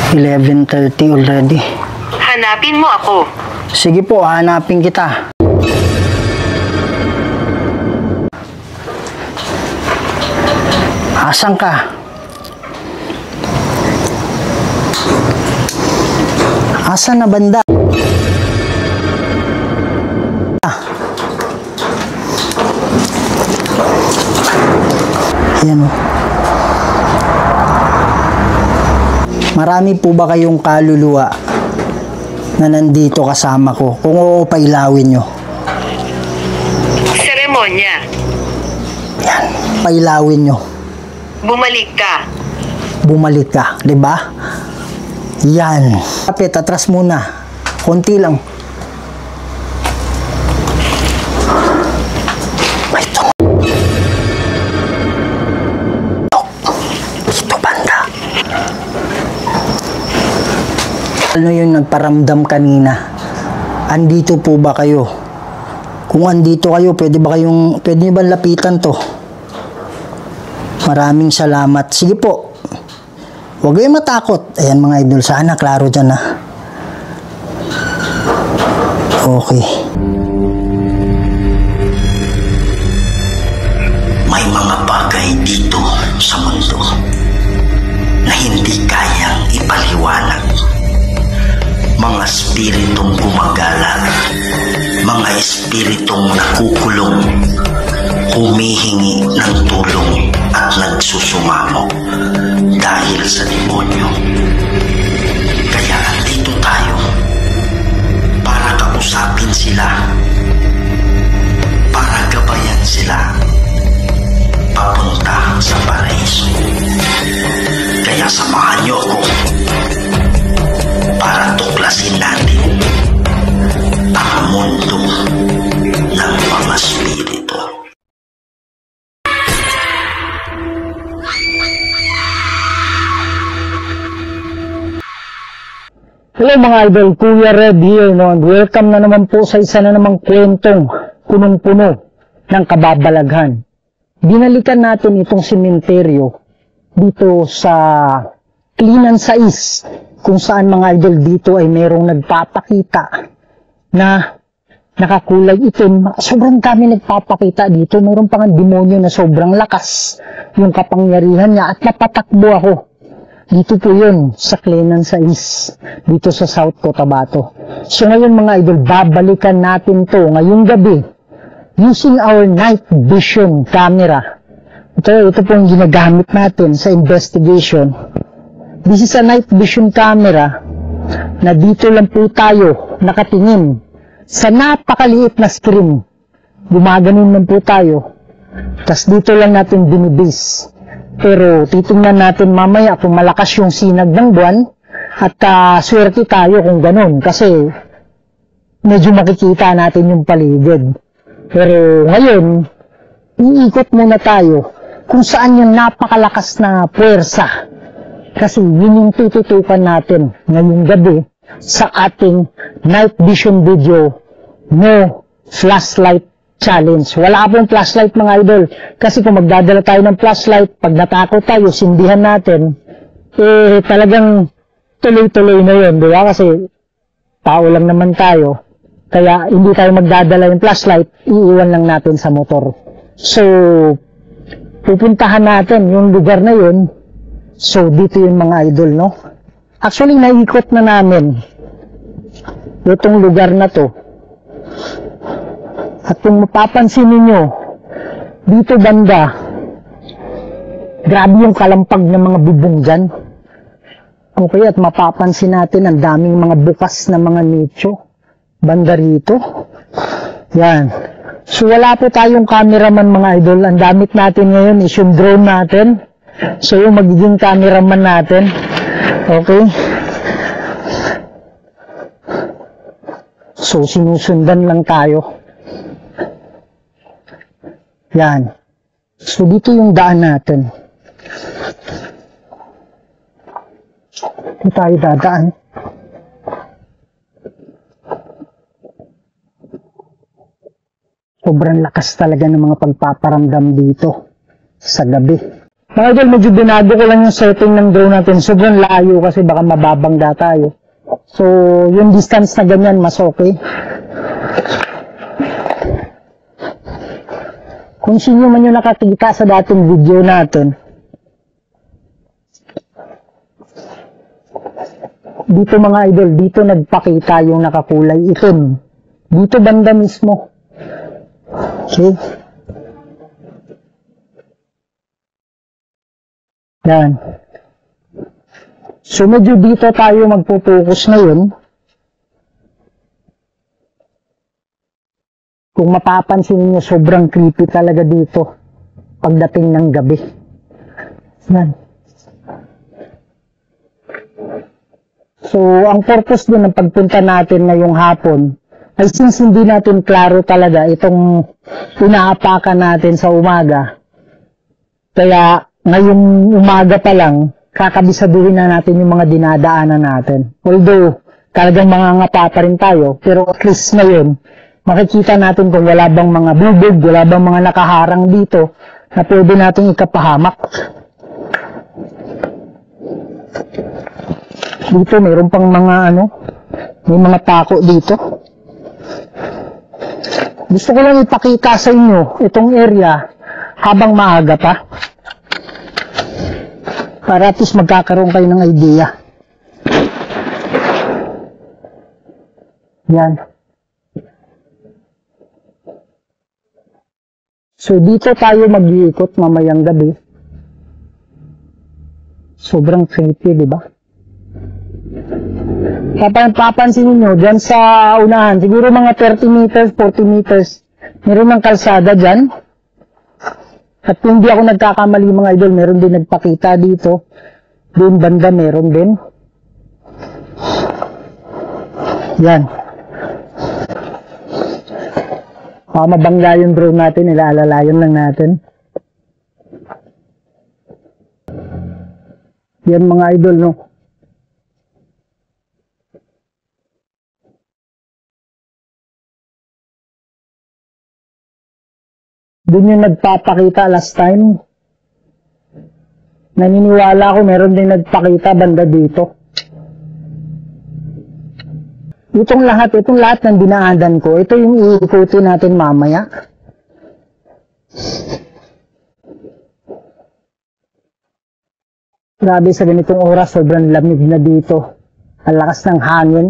11:30 already. Hanapin mo ako. Sige po, hanapin kita. Asan ka? Asan na banda? Yan o. Marami po ba kayong kaluluwa na nandito kasama ko? Kung oo, pailawin nyo. Seremonya. Yan, pailawin nyo. Bumalik ka. Bumalik ka, di ba? Yan. Kapit, atras muna. Konti lang. Ito. Ito banda. Ano yung nagparamdam kanina? Andito po ba kayo? Kung andito kayo, pwede nyo ba lapitan to? Maraming salamat. Sige po. Huwag kayong matakot. Ayan mga idol, sana klaro dyan na. Okay. May mga bagay dito sa mundo na hindi kayang ipaliwanag. Mga espiritong gumagala, mga espiritong nakukulong, humihingi ng tulong at nagsusumamo dahil sa demonyo. Kaya andito tayo para kausapin sila, para gabayan sila papunta sa paraiso. Kaya samahan niyo ako para tuklasin natin ang mundo ng mga spirito. Hello mga idol, Kuya Red here, no? And welcome na naman po sa isa na namang kwentong punong-puno ng kababalaghan. Binalikan natin itong sementeryo dito sa Cleanan 6, kung saan mga idol dito ay merong nagpapakita na nakakulay itim. Sobrang dami nagpapakita dito. Meron pang demonyo na sobrang lakas yung kapangyarihan niya at napatakbo ako. Dito po yun, sa Cleanan 6, dito sa South Cotabato. So ngayon mga idol, babalikan natin to ngayong gabi using our night vision camera. Ito po yung ginagamit natin sa investigation. This is a night vision camera na dito lang po tayo nakatingin sa napakaliit na screen. Gumaganon lang po tayo. Tapos dito lang natin binibase. Pero titingnan natin mamaya kung malakas yung sinag ng buwan at swerte tayo kung ganun kasi medyo makikita natin yung paligid. Pero ngayon, iikot muna tayo kung saan yung napakalakas na puwersa kasi yun yung tututukan natin ngayong gabi sa ating night vision video no flashlight challenge. Wala pong flashlight mga idol. Kasi kung magdadala tayo ng flashlight, pag natakot tayo, sindihan natin, talagang tuloy-tuloy na yun, di ba? Kasi tao lang naman tayo. Kaya hindi tayo magdadala ng flashlight, iiwan lang natin sa motor. So, pupuntahan natin yung lugar na yun. So, dito yung mga idol, no? Actually, naikot na namin itong lugar na to. At kung mapapansin ninyo, dito banda, grabe yung kalampag ng mga bubong dyan. Okay, at mapapansin natin ang daming mga bukas na mga nicho. Banda rito. Yan. So wala po tayong cameraman mga idol. Ang damit natin ngayon is yung drone natin. So yung magiging cameraman natin. Okay. So sinusundan lang tayo. Yan. So, dito yung daan natin. Dito tayo dadaan. Sobrang lakas talaga ng mga pagpaparamdam dito sa gabi. Mga idol, medyo binago ko lang yung setting ng drone natin. Sobrang layo kasi baka mababangga tayo. So, yung distance na ganyan, mas okay. Kung sino man yung nakakita sa dating video natin, dito mga idol, dito nagpakita yung nakakulay itim. Dito banda mismo. Okay. Yan. So medyo dito tayo magpo-focus ngayon. Kung mapapansin niyo, sobrang creepy talaga dito pagdating ng gabi. Yan. So, ang purpose din ng pagpunta natin ngayong hapon ay since hindi natin klaro talaga itong inaapakan natin sa umaga. Kaya, ngayong umaga pa lang, kakabisaduhin na natin yung mga dinadaanan natin. Although, talagang mangangapa pa rin tayo, pero at least ngayon, makikita natin kung wala bang mga bubog, wala bang mga nakaharang dito na pwede natin ikapahamak. Dito, mayroon pang mga may mga pako dito. Gusto ko lang ipakita sa inyo itong area habang maaga pa. Para at least magkakaroon kayo ng idea. Yan. So, dito tayo mag-iikot mamayang gabi. Sobrang creepy, di ba? Papansin niyo dyan sa unahan, siguro mga 30 meters, 40 meters, meron ng kalsada dyan. At kung hindi ako nagkakamali mga idol, meron din nagpakita dito. Doon banda meron din. Yan. Mabangga yung drone natin, ilaalalayan lang natin. Yan mga idol, no? Doon yung nagpapakita last time. Naniniwala ako meron din nagpakita banda dito. Itong lahat ng dinaanan ko, ito yung iikutin natin mamaya. Grabe sa ganitong oras, sobrang lamig na dito. Ang lakas ng hangin.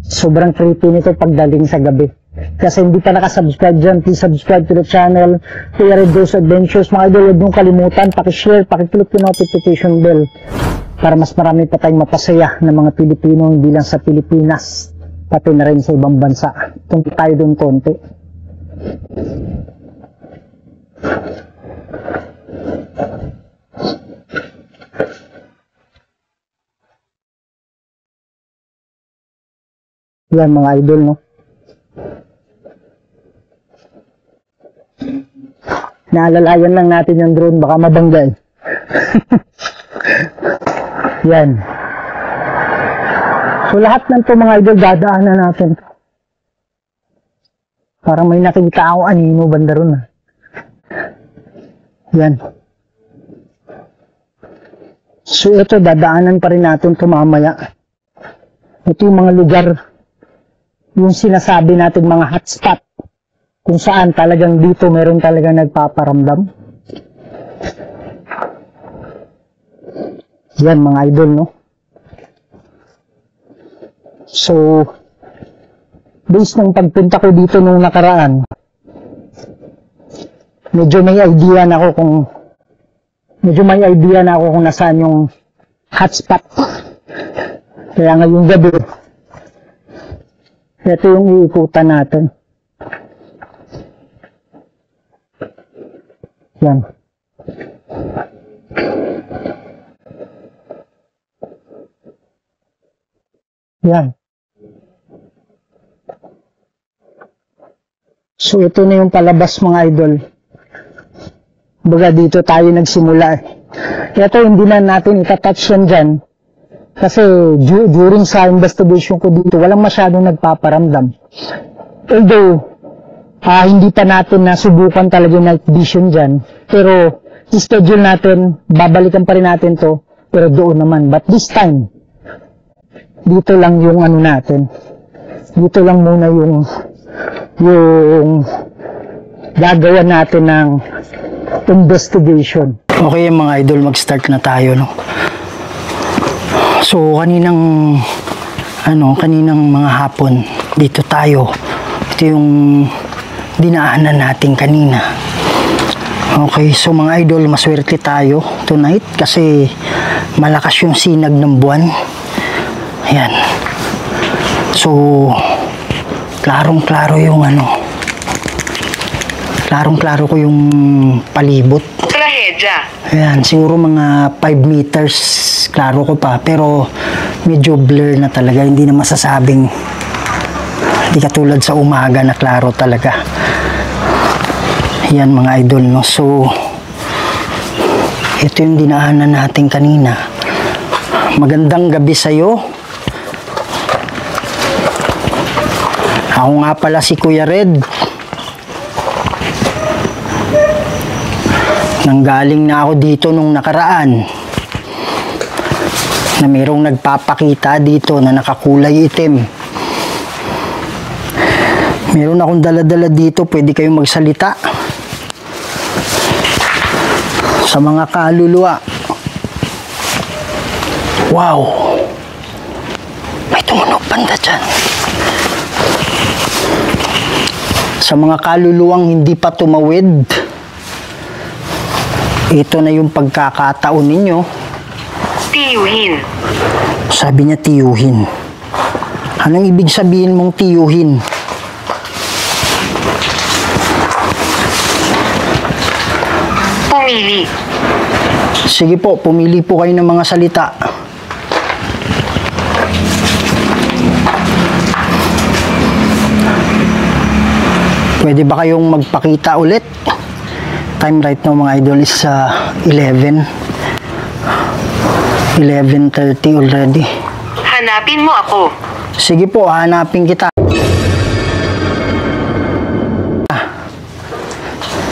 Sobrang creepy nito pagdating sa gabi. Kasi hindi pa nakasubscribe dyan, please subscribe to the channel. Kuya Red Goes Adventures. Mga idol, huwag niyong kalimutan, pakishare, pakiclick yung notification bell para mas marami pa tayong mapasaya ng mga Pilipino, hindi lang sa Pilipinas, pati na rin sa ibang bansa. Tunti tayo doon konti. Yan mga idol, no? Naalalayan lang natin yung drone, baka mabangga. Yan. So lahat ng ito mga idol, dadaanan natin. Parang may nakita ako anino banda ron. Yan. So ito, dadaanan pa rin natin ito mamaya. Ito yung mga lugar, yung sinasabi natin mga hotspot. Kung saan talagang dito meron talagang nagpaparamdam. Yan mga idol, no? So, based ng pagpunta ko dito nung nakaraan, medyo may idea na ako kung nasaan yung hotspot. Kaya ngayong gabi, ito yung iikutan natin. Yan. Yan. So ito na yung palabas mga idol. Baga dito tayo nagsimula. Ito hindi na natin itatouch yan dyan. Kasi during sa investigation ko dito, walang masyadong nagpaparamdam. Although, hindi pa natin nasubukan talaga night vision dyan. Pero schedule natin, babalikan pa rin natin to, pero doon naman. But this time, dito lang yung ano natin. Dito lang muna yung gagawa natin ng investigation. Okay mga idol, mag-start na tayo, no? So, kaninang mga hapon, dito tayo. Ito yung dinaanan natin kanina. Okay, so mga idol, maswerte tayo tonight kasi malakas yung sinag ng buwan. Ayan. So, klarong-klaro yung klarong-klaro ko yung palibot. Trahedya. Ayan, siguro mga 5 meters klaro ko pa, pero medyo blur na talaga, hindi na masasabing, hindi katulad sa umaga na klaro talaga. Ayan mga idol, no? So, ito yung dinaanan natin kanina. Magandang gabi sa'yo. Ako nga pala si Kuya Red. Nanggaling na ako dito nung nakaraan na mayroong nagpapakita dito na nakakulay itim. Meron akong dala-dala dito, pwede kayong magsalita sa mga kaluluwa. Wow! May tumunog banda dyan. Sa mga kaluluwang hindi pa tumawid, ito na yung pagkakataon ninyo. Tiyuhin. Sabi niya tiyuhin. Anong ibig sabihin mong tiyuhin? Pumili. Sige po, pumili po kayo ng mga salita. Pwede ba kayong magpakita ulit? Time right now mga idol is 11:30 already. Hanapin mo ako. Sige po, hanapin kita.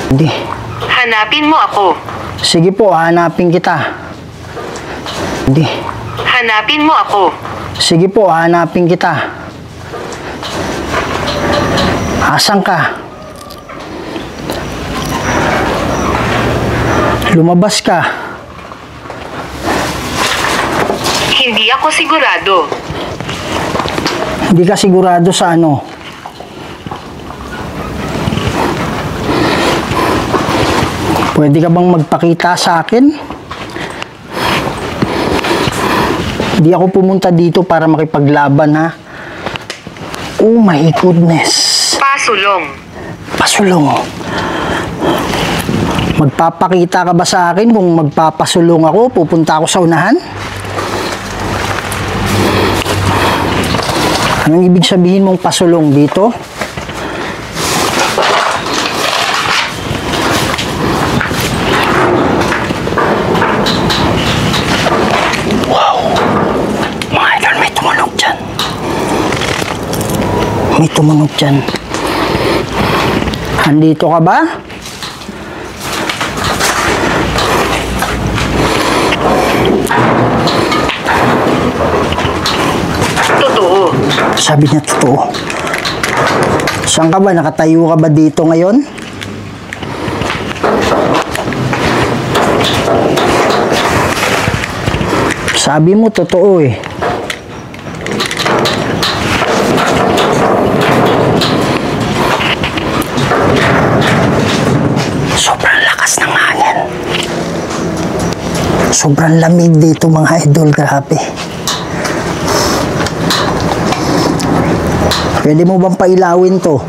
Hindi. Hanapin mo ako. Sige po, hanapin kita. Hindi. Hanapin mo ako. Sige po, hanapin kita. Asan ka? Lumabas ka. Hindi ako sigurado. Hindi ka sigurado sa ano? Pwede ka bang magpakita sa akin? Hindi ako pumunta dito para makipaglaban, ha? Oh my goodness. Pasulong. Pasulong. Magpapakita ka ba sa akin kung magpapasulong ako? Pupunta ako sa unahan? Anong ibig sabihin mong pasulong dito? Wow! Mga idol, may tumunog dyan. May tumunog dyan. Andito ka ba? Totoo. Sabi niya totoo. Saan ka ba? Nakatayo ka ba dito ngayon? Sabi mo totoo eh. Sobrang lakas ng hangin. Sobrang lamig dito mga idol, grabe. Pwede mo bang pailawin to?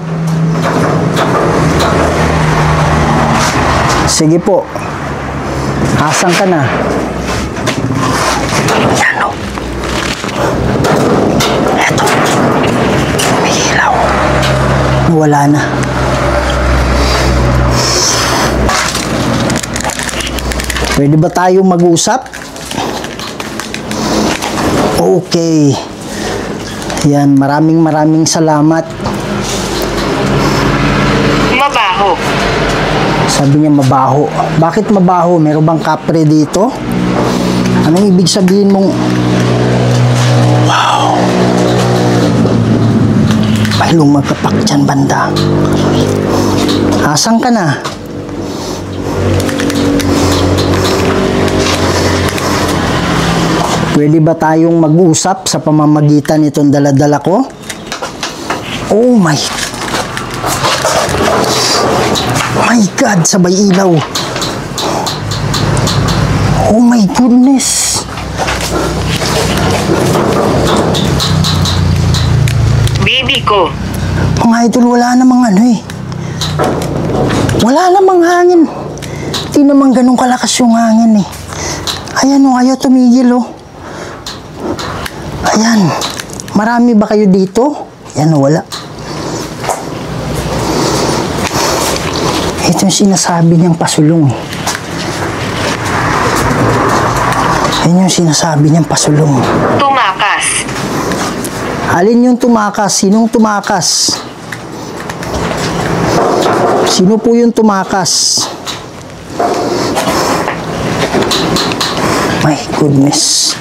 Sige po. Asan ka na? Yan o. Eto. May ilaw. Nawala na. Pwede ba tayo mag-usap? Okay. Yan, maraming salamat. Mabaho. Sabi niya mabaho. Bakit mabaho? Meron bang kapre dito? Anong ibig sabihin mong... Wow! May lumagapak dyan banda. Asan ka na? Pwede ba tayong mag-usap sa pamamagitan nitong dala-dala ko? Oh my God, sabay ilaw. Oh my goodness. Baby ko. Mga idol, wala namang ano eh. Wala namang hangin. Di naman ganun kalakas yung hangin eh. Ayan o, ayaw tumigil o. Ayan. Marami ba kayo dito? Ayan o, wala. Ito yung sinasabi niyang pasulong. Yan yung sinasabi niyang pasulong. Tumakas. Alin yung tumakas? Sinong tumakas? Sino po yung tumakas? My goodness.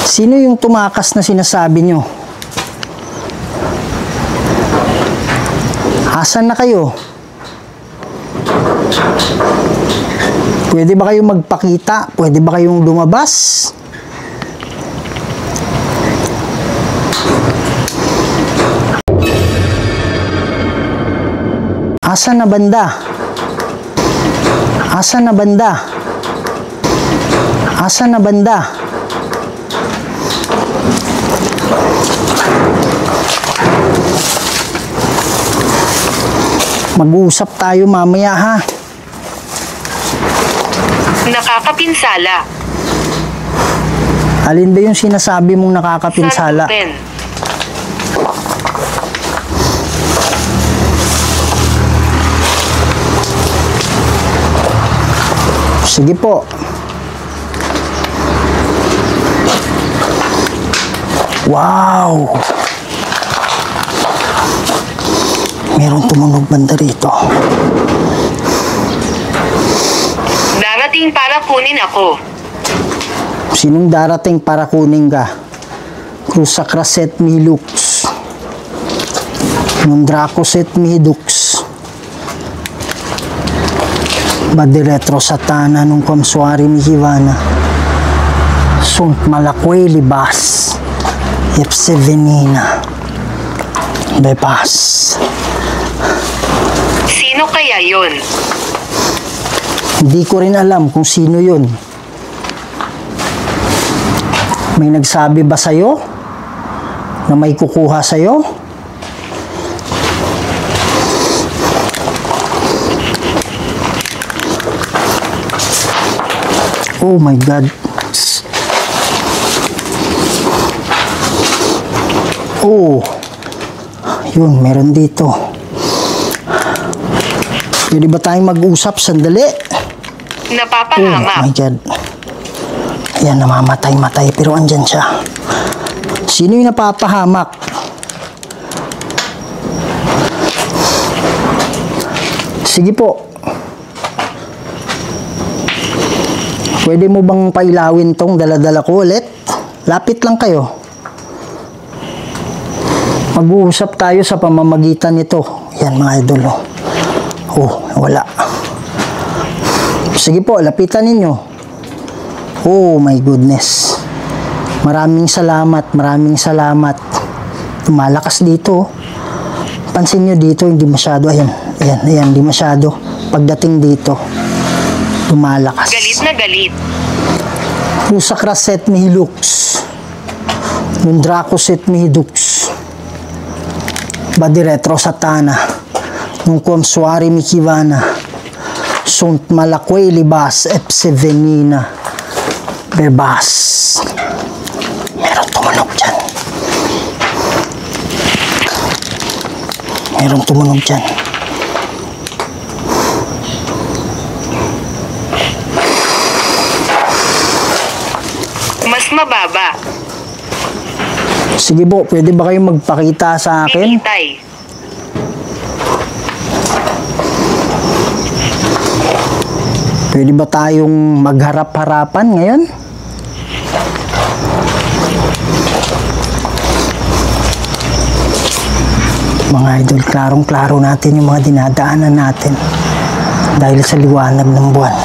Sino yung tumakas na sinasabi nyo? Asan na kayo? Pwede ba kayong magpakita? Pwede ba kayong lumabas? Asan na banda? Asan na banda? Asan na banda? Mag-uusap tayo mamaya ha. Nakakapinsala. Alin ba yung sinasabi mong nakakapinsala? Saluten. Sige po. Wow! Meron tumunog banda rito. Darating para kunin ako. Sinong darating para kunin ka? Cruz Sacraset Milux. Nundracoset Midux. Badiretro Satana nung Kamsuari ni Hivana. Sunt Malakwe Libas. Ipse Venina. Bebas. Sino kaya yun? Hindi ko rin alam kung sino yun. May nagsabi ba sa'yo? Na may kukuha sa'yo? Oh my God. Oh. Yun, meron dito. Pwede ba tayong mag-usap sandali? Napapahamak. Oh my God. Ayan, namamatay-matay pero andyan siya. Sino yung napapahamak? Sige po. Pwede mo bang pailawin tong dala-dala ko ulit? Lapit lang kayo. Mag-uusap tayo sa pamamagitan nito. Yan mga idol. Oh, wala. Sige po, lapitan ninyo. Oh my goodness. Maraming salamat, maraming salamat. Malakas dito. Pansin nyo dito, hindi masyado. Ayan, ayan, ayan, hindi masyado. Pagdating dito, lumalakas. Galit na galit. Cruz Sacraset Milux. Nundracoset Midux. Badiretro Satana nung Kamsuari ni Hivana. Sunt Malakwe Libas Ipse Venina. Bebas. Meron tumunog dyan. Meron tumunog dyan. Mas mababa. Sige po, pwede ba kayong magpakita sa akin? Hinihintay. Pwede ba tayong magharap-harapan ngayon? Mga idol, klarong-klaro natin yung mga dinadaanan natin dahil sa liwanag ng buwan.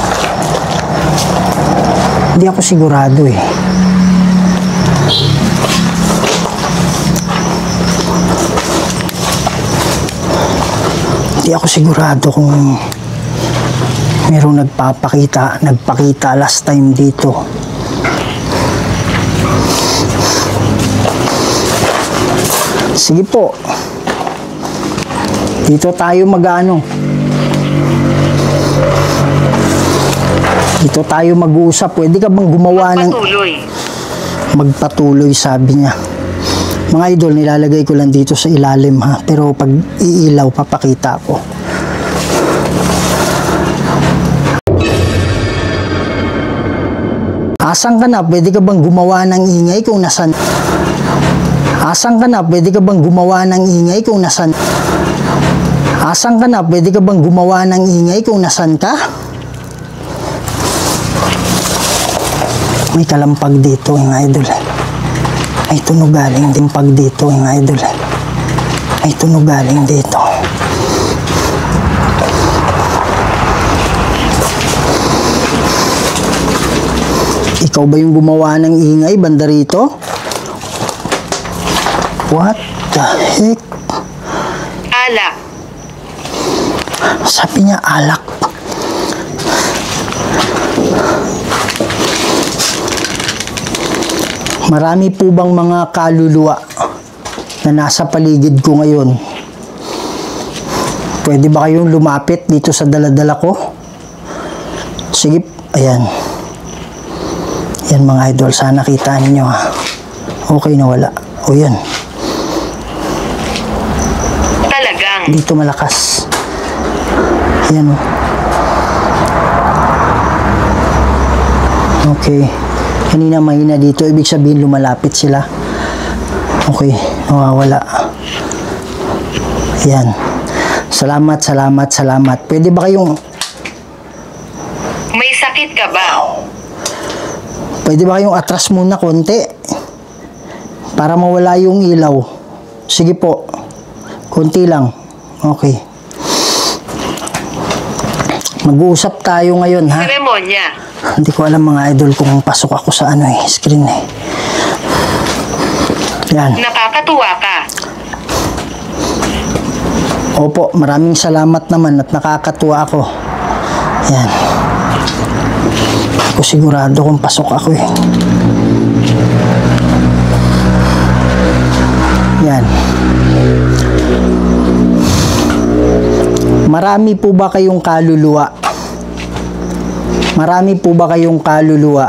Hindi ako sigurado eh. Hindi ako sigurado kung mayroong nagpakita last time dito. Sige po. Dito tayo Dito tayo mag-uusap. Pwede ka bang gumawa ng... Magpatuloy, sabi niya. Mga idol, nilalagay ko lang dito sa ilalim ha. Pero pag iilaw, papakita ko. Asan ka na? Pwede ka bang gumawa ng ingay kung nasan? Asan ka na? Pwede ka bang gumawa ng ingay kung nasan? Asan ka na? Pwede ka bang gumawa ng ingay kung nasan ka? May kalampag dito, yung idol. May tunog galing din pag dito, yung idol. May tunog galing dito. Ikaw ba yung gumawa ng ingay, banda rito? What the heck? Alak. Sabi niya alak. Marami po bang mga kaluluwa na nasa paligid ko ngayon? Pwede ba kayong lumapit dito sa daladala ko? Sige, ayan. Yan mga idol, sana kita ninyo ha. Okay na wala. O yan. Talagang. Dito malakas. Yan o. Okay. Kanina mahina dito, ibig sabihin lumalapit sila. Okay, nawawala. Yan. Salamat, salamat, salamat. Pwede ba kayong... May sakit ka ba? Pwede ba kayong atras muna konti? Para mawala yung ilaw. Sige po. Konti lang. Okay. Mag-uusap tayo ngayon, ha? Seremonya. Hindi ko alam mga idol kung pasok ako sa screen eh. Yan. Nakakatuwa ka. Opo, maraming salamat naman at nakakatuwa ako. Yan. Ako sigurado kung pasok ako eh. Yan. Marami po ba kayong kaluluwa? Marami po ba kayong kaluluwa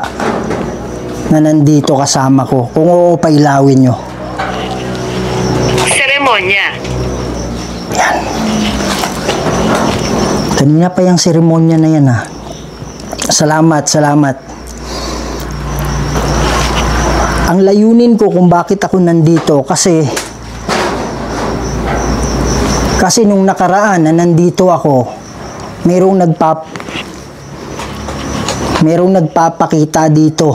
na nandito kasama ko? Kung oo, pailawin nyo. Seremonya. Yan. Kanina pa yung seremonya na yan ha. Salamat, salamat. Ang layunin ko kung bakit ako nandito kasi nung nakaraan na nandito ako, merong nagpapakita dito.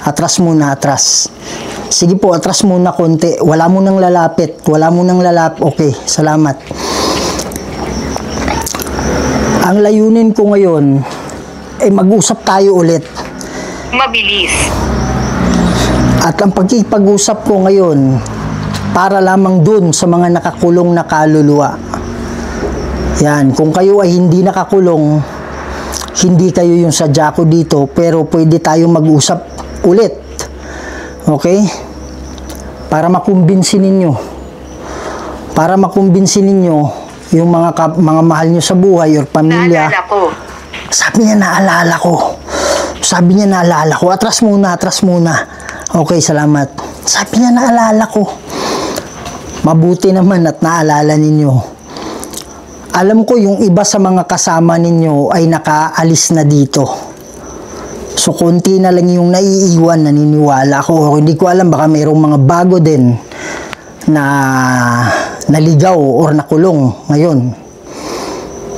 Atras muna, atras. Sige po, atras muna konti. Wala mo nang lalapit. Okay, salamat. Ang layunin ko ngayon ay mag-usap tayo ulit. Mabilis. At ang pagkipag-usap ko ngayon para lamang dun sa mga nakakulong na kaluluwa. Yan, kung kayo ay hindi nakakulong, hindi kayo yung sadya ko dito, pero pwede tayo mag-usap ulit. Okay? Para makumbinsin ninyo. Para makumbinsin ninyo yung mga mahal nyo sa buhay or pamilya. Naalala ko. Sabi niya, naalala ko. Atras muna. Okay, salamat. Sabi niya, naalala ko. Mabuti naman at naalala ninyo. Alam ko yung iba sa mga kasama ninyo ay nakaalis na dito. So, konti na lang yung naiiwan, naniniwala ko. O hindi ko alam, baka mayroong mga bago din na naligaw or nakulong ngayon.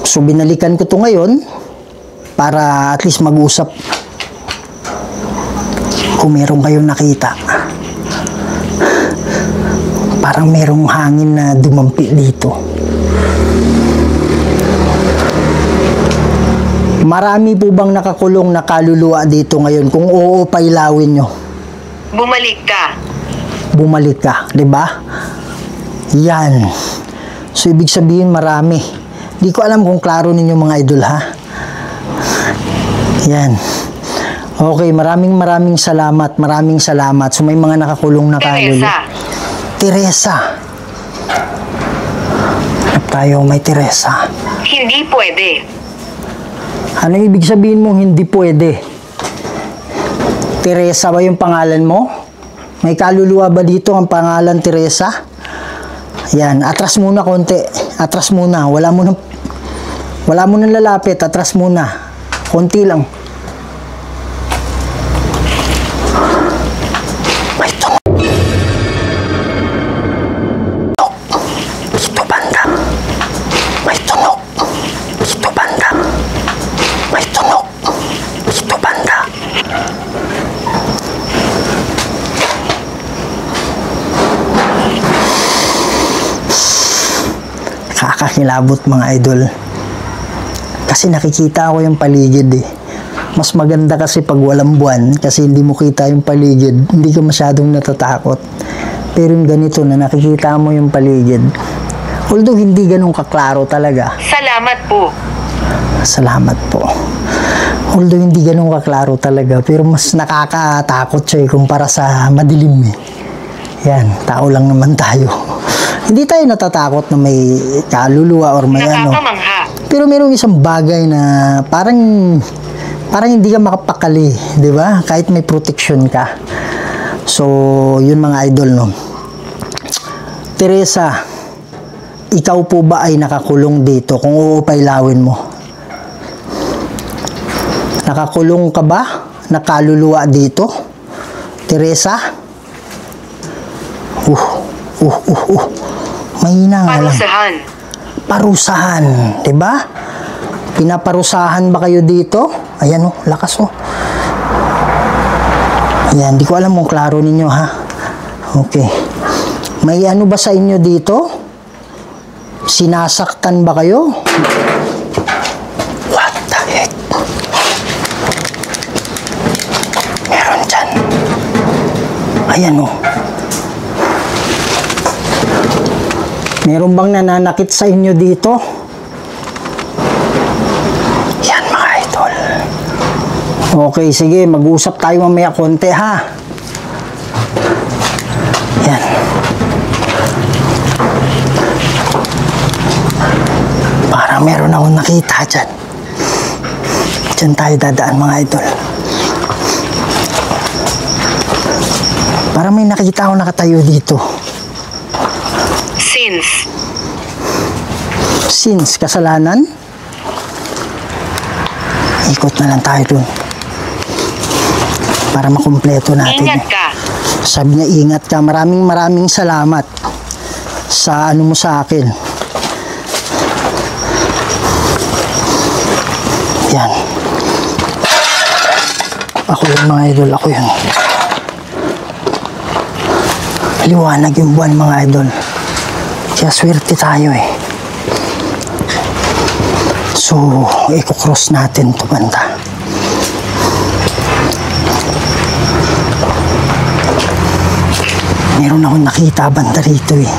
So, binalikan ko to ngayon para at least mag-usap. Kung meron kayong nakita, parang merong hangin na dumampi dito. Marami po bang nakakulong na kaluluwa dito ngayon? Kung oo, pailawin nyo. Bumalik ka. Bumalik ka, di ba? Yan. So, ibig sabihin marami. Di ko alam kung klaro ninyo mga idol, ha? Yan. Okay, maraming salamat. Maraming salamat. So, may mga nakakulong na kaluluwa. Teresa. Tayo, may Teresa. Hindi pwede. Ano ibig sabihin mong hindi pwede? Teresa ba yung pangalan mo? May kaluluwa ba dito ang pangalan Teresa? Yan, atras muna konti. Atras muna. Wala mo nang lalapit. Atras muna. Konti lang. May tunog. Dito banda. May tunog. Dito banda. May tunog. Dito banda. Kakakilabot mga idol. Kasi nakikita ko yung paligid eh. Mas maganda kasi pag walang buwan kasi hindi mo kita yung paligid. Hindi ka masyadong natatakot. Pero yung ganito na nakikita mo yung paligid. Although hindi ganun kaklaro talaga. Salamat po. Salamat po. Although hindi ganun kaklaro talaga, pero mas nakakatakot siya kumpara sa madilim eh. Yan, tao lang naman tayo. Hindi tayo natatakot na may kaluluwa or may ano. Nakakamangha. Pero merong isang bagay na parang hindi ka makapakali, di ba? Kahit may protection ka. So, yun mga idol, no. Teresa, ikaw po ba ay nakakulong dito? Kung oo, pailawin mo. Nakakulong ka ba? Nakaluluwa dito? Teresa? Mahina nga lang. Parusahan. Parusahan, 'di ba? Pinaparusahan ba kayo dito? Ayan oh, lakas oh. Ayan, di ko alam kung klaro ninyo ha. Okay. May ano ba sa inyo dito? Sinasaktan ba kayo? What the heck? Meron dyan. Ayan oh. Meron bang nananakit sa inyo dito? Yan mga idol. Okay, sige. Mag-usap tayo mamaya konti ha. Yan. Parang meron akong nakita dyan. Dyan tayo dadaan mga idol. Parang may nakita akong nakatayo dito. Sins, kasalanan? Ikot na lang tayo dun. Para makumpleto natin. Ingat ka. Sabi niya, ingat ka. Maraming salamat sa ano mo sa akin. Yan. Ako yun mga idol, ako yun. Liwanag yung buwan mga idol. Kaya swerte tayo eh. So, i-cross natin ito banda. Meron akong nakita banda rito eh.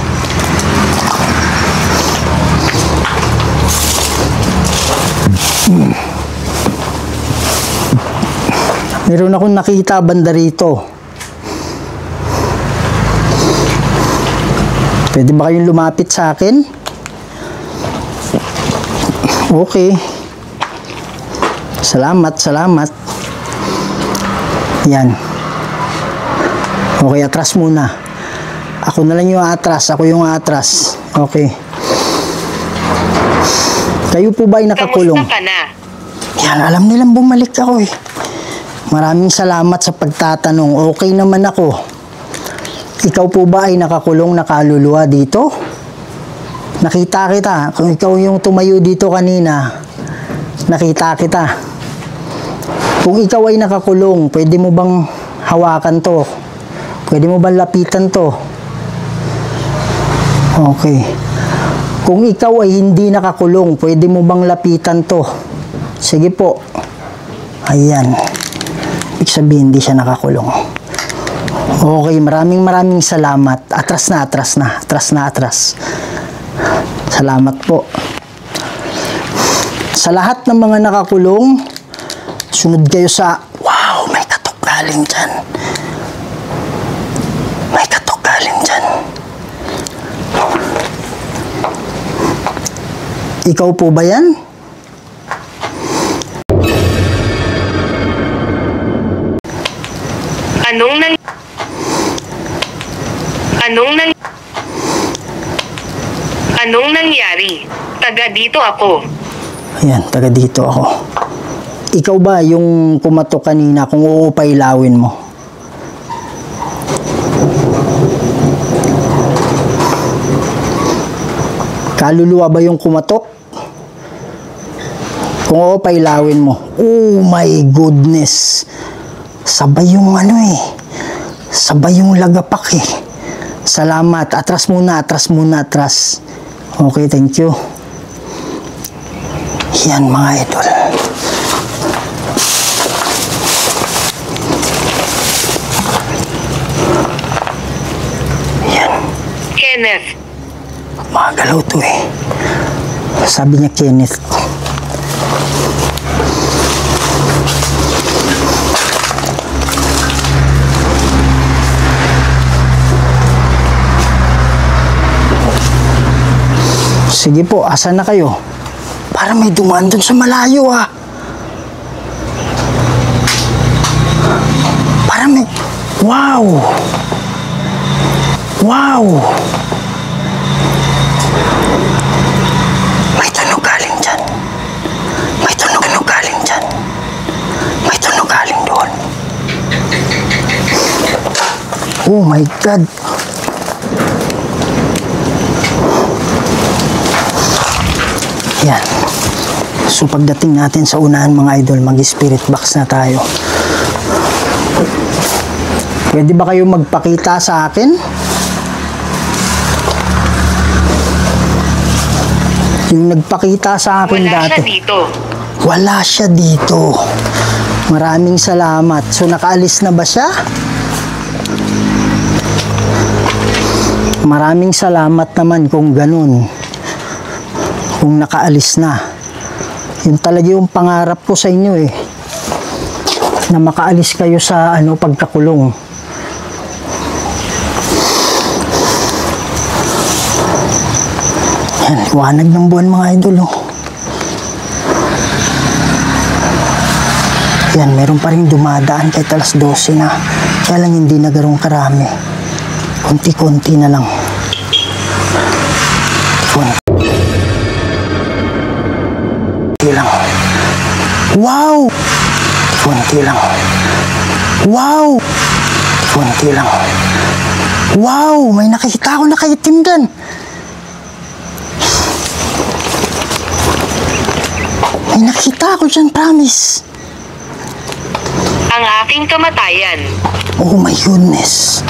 Meron akong nakita banda rito. Pwede ba kayong lumapit sa akin? Okay. Salamat. Yan. Okay, atras muna. Ako na lang yung atras. Ako yung atras. Okay. Kayo po ba ay nakakulong? Kamusta ka na? Yan, alam nilang bumalik ako eh. Maraming salamat sa pagtatanong. Okay naman ako. Ikaw po ba ay nakakulong na kaluluwa dito? Nakita kita. Kung ikaw yung tumayo dito kanina, nakita kita. Kung ikaw ay nakakulong, pwede mo bang hawakan to? Pwede mo bang lapitan to? Okay. Kung ikaw ay hindi nakakulong, pwede mo bang lapitan to? Sige po. Ayan. Ibig sabihin, hindi siya nakakulong. Okay, maraming salamat. Atras na. Salamat po. Sa lahat ng mga nakakulong, sunod kayo sa, wow, may katok galing dyan. May katok galing dyan. Ikaw po ba yan? Anong nangyari? Taga dito ako. Ayan, taga dito ako. Ikaw ba yung kumatok kanina kung uupailawin mo? Kaluluwa ba yung kumatok? Kung uupailawin mo. Oh my goodness. Sabay yung sabay yung lagapak eh. Salamat. Atras muna. Okay, thank you. Yan mga idol. Yan. Kenneth. Magalaw to eh. Sabi niya Kenneth. Sige po, asan na kayo? Para may dumaan dun sa malayo ah. Para may... Wow! Wow! May tunog galing dyan. May tunog galing dyan. May tunog galing doon. Oh my God! Yan. So pagdating natin sa unahan mga idol, mag-spirit box na tayo. Pwede ba kayo magpakita sa akin? Yung nagpakita sa akin dati. Wala siya dito. Wala siya dito. Maraming salamat. So nakaalis na ba siya? Maraming salamat naman kung ganun. Kung nakaalis na. Yun talaga yung pangarap ko sa inyo eh. Na makaalis kayo sa pagkakulong. Yan, liwanag ng buwan mga idol oh. Yan, meron pa rin dumadaan kahit alas 12 na. Kaya lang hindi na garong karami. Konti-konti na lang. Lang. Wow! Konti lang. Wow! Konti lang. Wow! May nakikita ako nakaitim dyan. May nakita ako dyan, promise. Ang aking kamatayan. Oh my goodness.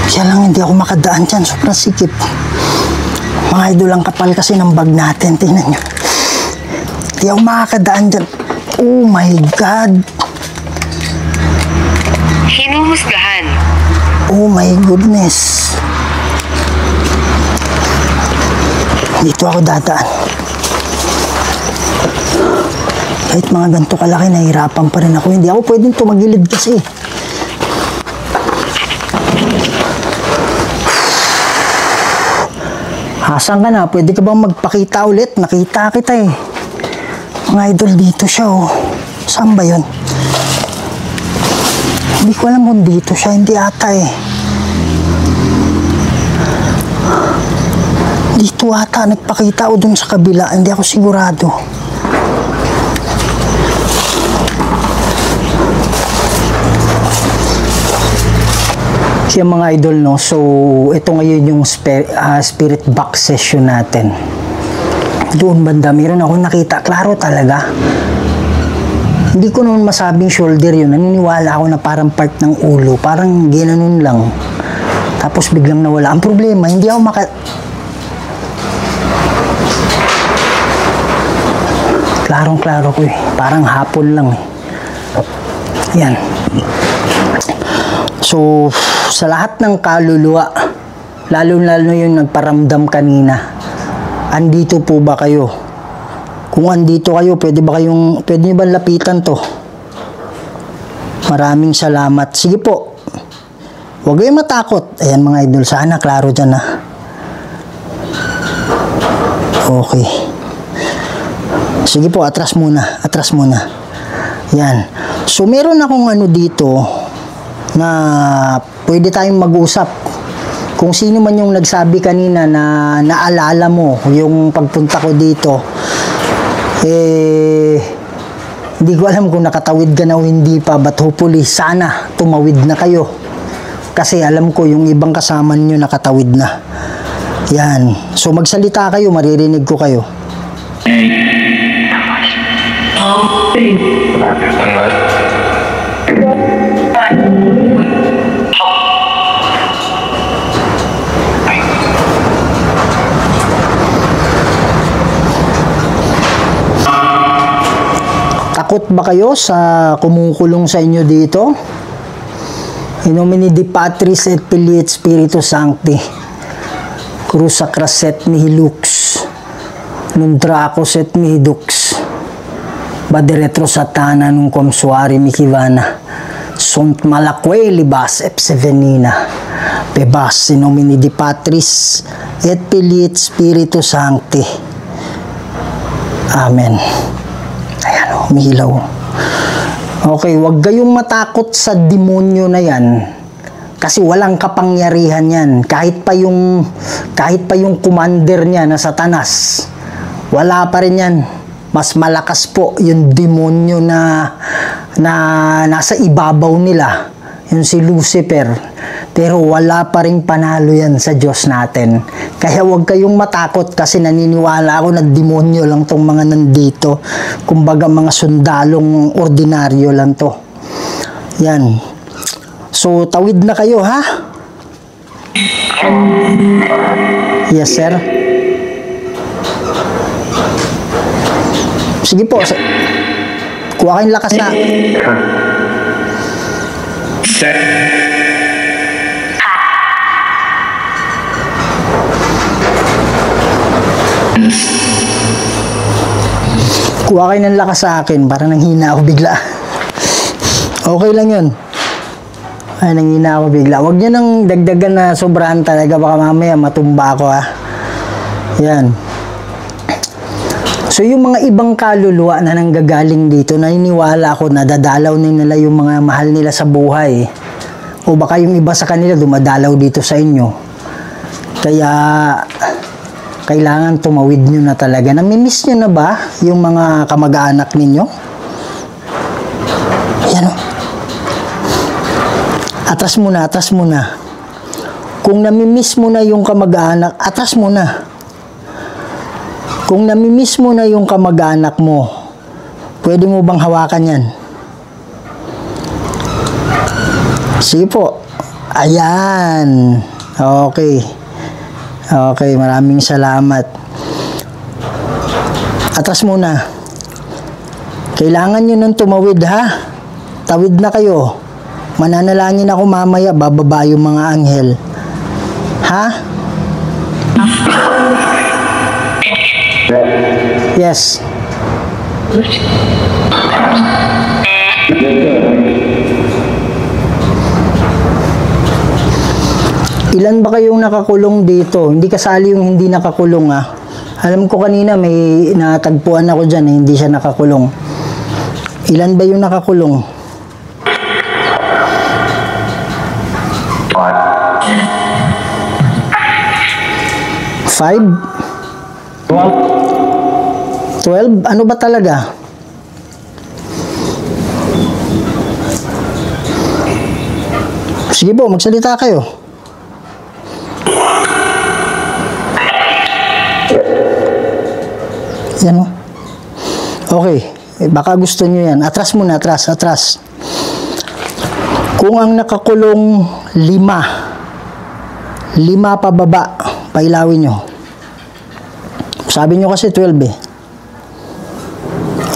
Kaya lang hindi ako makadaan dyan. Sobrang sikip. Mga idol, ang kapal kasi ng bag natin. Tingnan nyo. Hindi ako makakadaan dyan. Oh my God. Hinuhusgahan. Oh my goodness. Dito ako dadaan. Kahit mga ganito kalaki, nahihirapan pa rin ako. Hindi ako pwedeng tumagilid kasi. Asan ka na? Pwede ka bang magpakita ulit? Nakita kita eh. Mga idol, dito siya oh. Saan ba yun? Hindi ko alam kung dito siya. Hindi ata eh. Dito ata. Nagpakita o dun sa kabila. Hindi ako sigurado. Kaya mga idol, no? So, ito ngayon yung spirit box session natin. Doon banda, meron ako nakita. Klaro talaga. Hindi ko naman masabing shoulder yun. Naniniwala ako na parang part ng ulo. Parang ginanon lang. Tapos biglang nawala. Ang problema, hindi ako Klarong-klaro ko eh. Parang hapon lang eh. Yan. So, sa lahat ng kaluluwa, lalo-lalo yung nagparamdam kanina, andito po ba kayo? Kung andito kayo, pwede nyo ba lapitan to? Maraming salamat. Sige po. Huwag kayong matakot. Ayan mga idol, sana klaro dyan ha. Okay. Sige po, atras muna. Atras muna. Yan. So, meron akong ano dito na pwede tayong mag-usap. Kung sino man yung nagsabi kanina na naalala mo yung pagpunta ko dito, hindi ko alam kung nakatawid ka na o hindi pa, but hopefully sana tumawid na kayo. Kasi alam ko yung ibang kasama niyo nakatawid na. Yan. So magsalita kayo, maririnig ko kayo. Takot ba kayo sa kumukulong sa inyo dito? In nomine Dei Patris et Filii et Spiritus Sancti. Cruza craset mihi lux. Num dracos et mihi dux. Bade retro satana num comsuari mihi vana. Sunt malaque libas epse venina. Pebas in nomine Dei Patris et Filii et Spiritus Sancti. Amen. Ayan, umihilaw. Okay, wag kayong matakot sa demonyo na yan. Kasi walang kapangyarihan yan. Kahit pa yung commander niya na Satanas, wala pa rin yan. Mas malakas po yung demonyo na nasa ibabaw nila. Yung si Lucifer. Pero wala pa rin panalo yan sa Diyos natin. Kaya huwag kayong matakot kasi naniniwala ako na demonyo lang tong mga nandito. Kumbaga mga sundalong ordinaryo lang to. Yan. So, tawid na kayo, ha? Yes, sir. Sige po. Kuha kayong lakas na. Set. Kuha kayo ng lakas sa akin. Parang nanghina ako bigla. Okay lang yun. Ay, nanghina ako bigla. Huwag nyo nang dagdagan na sobrahan talaga. Baka mamaya matumba ako, ha. Yan. So, yung mga ibang kaluluwa na nanggagaling dito, naniniwala ako na dadalaw nila yung mga mahal nila sa buhay. O baka yung iba sa kanila dumadalaw dito sa inyo. Kaya kailangan tumawid nyo na talaga. Namimiss nyo na ba yung mga kamag-anak ninyo? Ayan o. Atras muna, atras muna. Kung namimiss mo na yung kamag-anak, atras muna. Kung namimiss mo na yung kamag-anak mo, pwede mo bang hawakan yan? Sige po. Ayan. Okay. Okay, maraming salamat. Atras muna. Kailangan nyo nang tumawid, ha? Tawid na kayo. Mananalangin ako mamaya, bababa yung mga anghel. Ha? Yes. Ilan ba kayong nakakulong dito? Hindi kasali yung hindi nakakulong, ha? Alam ko kanina may natagpuan ako dyan, hindi siya nakakulong. Ilan ba yung nakakulong? 5? 12? Ano ba talaga? Sige po, magsalita kayo. Yan o. Okay. Baka gusto nyo yan. Atras muna, atras. Kung ang nakakulong 5 pababa, pailawin nyo. Sabi nyo kasi 12 eh.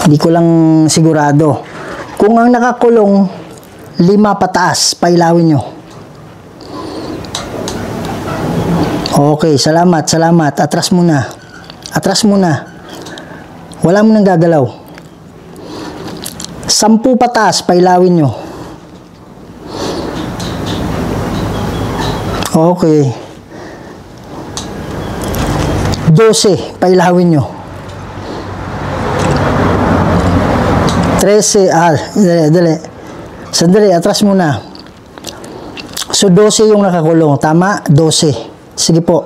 Hindi ko lang sigurado. Kung ang nakakulong 5 pataas, pailawin nyo. Okay, salamat. Atras muna. Wala mo nang gagalaw. 10 pataas, pailawin nyo. Okay. 12, pailawin nyo. 13, dali. Sandali, atras muna. So, 12 yung nakakulong. Tama? 12. Sige po.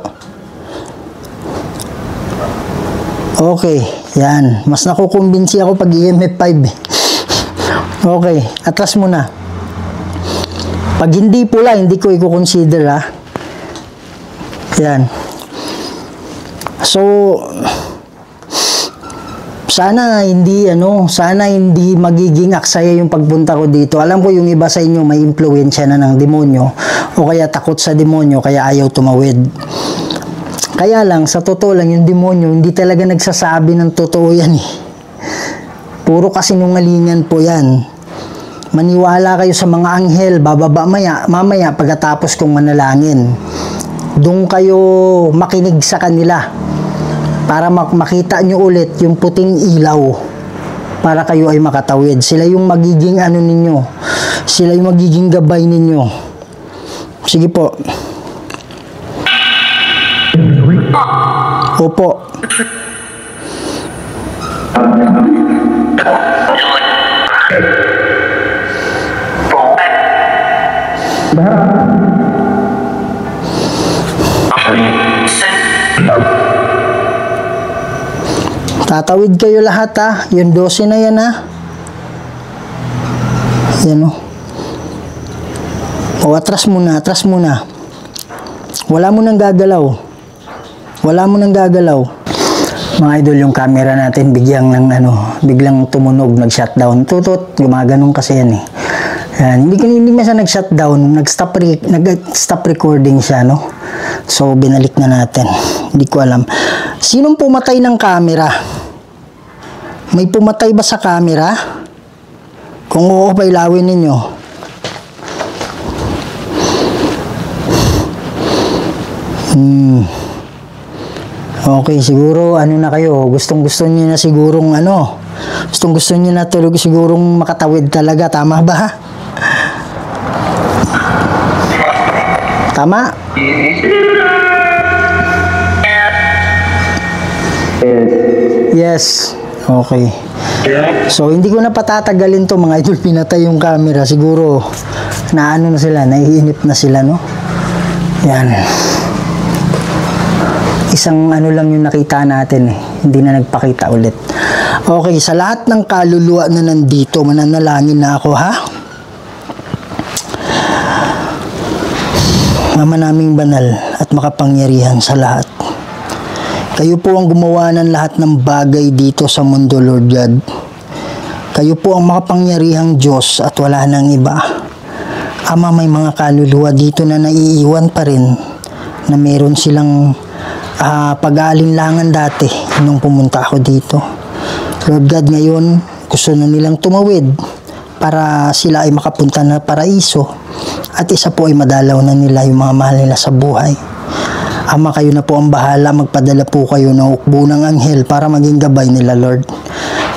Okay, yan. Mas nakukumbinsi ako pag EMF 5. Okay, atras muna. Pag hindi pula, hindi ko i-consider ha. Yan. So, sana hindi magiging aksaya yung pagpunta ko dito. Alam ko yung iba sa inyo may impluwensya na ng demonyo o kaya takot sa demonyo kaya ayaw tumawid. Kaya lang, sa totoo lang, yung demonyo hindi talaga nagsasabi ng totoo yan eh. Puro kasinungalingan po yan. Maniwala kayo sa mga anghel, bababa mamaya pagkatapos kong manalangin. Doon kayo makinig sa kanila para makita nyo ulit yung puting ilaw para kayo ay makatawid. Sila yung magiging ninyo. Sila yung magiging gabay ninyo. Sige po. Opo. Tatawid kayo lahat ha. Yung 12 na yan ha. Yan o. O atras muna. Wala mo nang gagalaw. Mga idol, yung camera natin biglang tumunog, nag-shutdown. Tutot, gumaganon kasi yan eh. Yan. Hindi man siya nag-shutdown, nag-stop recording siya, no? So, binalik na natin. Hindi ko alam. Sinong pumatay ng camera? May pumatay ba sa camera? Kung oo, pailawin ninyo. Okay, siguro na kayo. Gustong-gusto niyo na sigurong Gustong-gusto niyo na tulog sigurong makatawid talaga. Tama ba? Tama? Yes. Okay. So, hindi ko na patatagalin to mga idol. Pinatay yung camera. Siguro, na sila, naiinip na sila, no? Yan. Isang lang yung nakita natin eh. Hindi na nagpakita ulit. Okay, sa lahat ng kaluluwa na nandito, mananalangin na ako, ha? Ama naming banal at makapangyarihan sa lahat. Kayo po ang gumawa ng lahat ng bagay dito sa mundo, Lord God. Kayo po ang makapangyarihang Diyos at wala nang iba. Ama, may mga kaluluwa dito na naiiwan pa rin na meron silang pag-aalinlangan dati nung pumunta ako dito. Lord God, ngayon gusto na nilang tumawid para sila ay makapunta na paraiso at isa po ay madalaw na nila yung mga mahal nila sa buhay. Ama, kayo na po ang bahala. Magpadala po kayo ng hukbo ng anghel para maging gabay nila, Lord,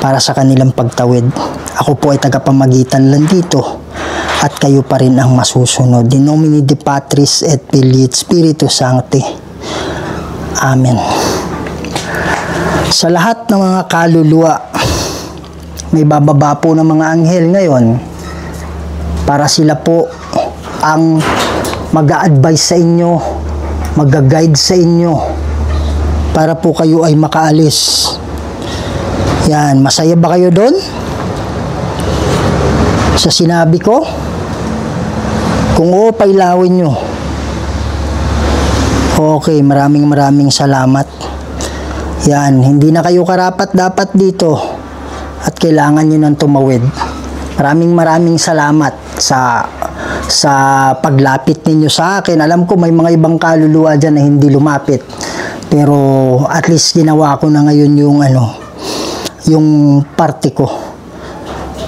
para sa kanilang pagtawid. Ako po ay tagapamagitan lang dito at kayo pa rin ang masusunod. In nomine Dei Patris et Filii et Spiritus Sancti. Amen. Sa lahat ng mga kaluluwa, may bababa po ng mga anghel ngayon para sila po ang mag-a-advise sa inyo, mag-guide sa inyo para po kayo ay makaalis. Yan, masaya ba kayo doon? Sa sinabi ko? Kung oo, pailawin nyo. Okay, maraming salamat. Yan, hindi na kayo karapat dapat dito. at kailangan nyo nang tumawid. Maraming salamat sa paglapit ninyo sa akin. Alam ko may mga ibang kaluluwa dyan na hindi lumapit, pero at least ginawa ko na ngayon yung parte ko.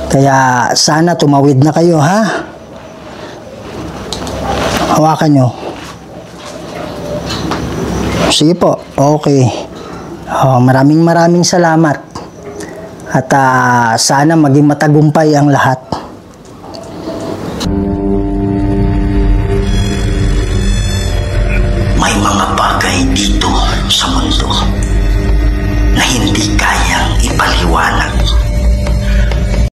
Kaya sana tumawid na kayo, ha? Hawakan nyo. Sige po, okay. Maraming salamat. At sana maging matagumpay ang lahat. May mga bagay dito sa mundo na hindi kayang ipaliwanag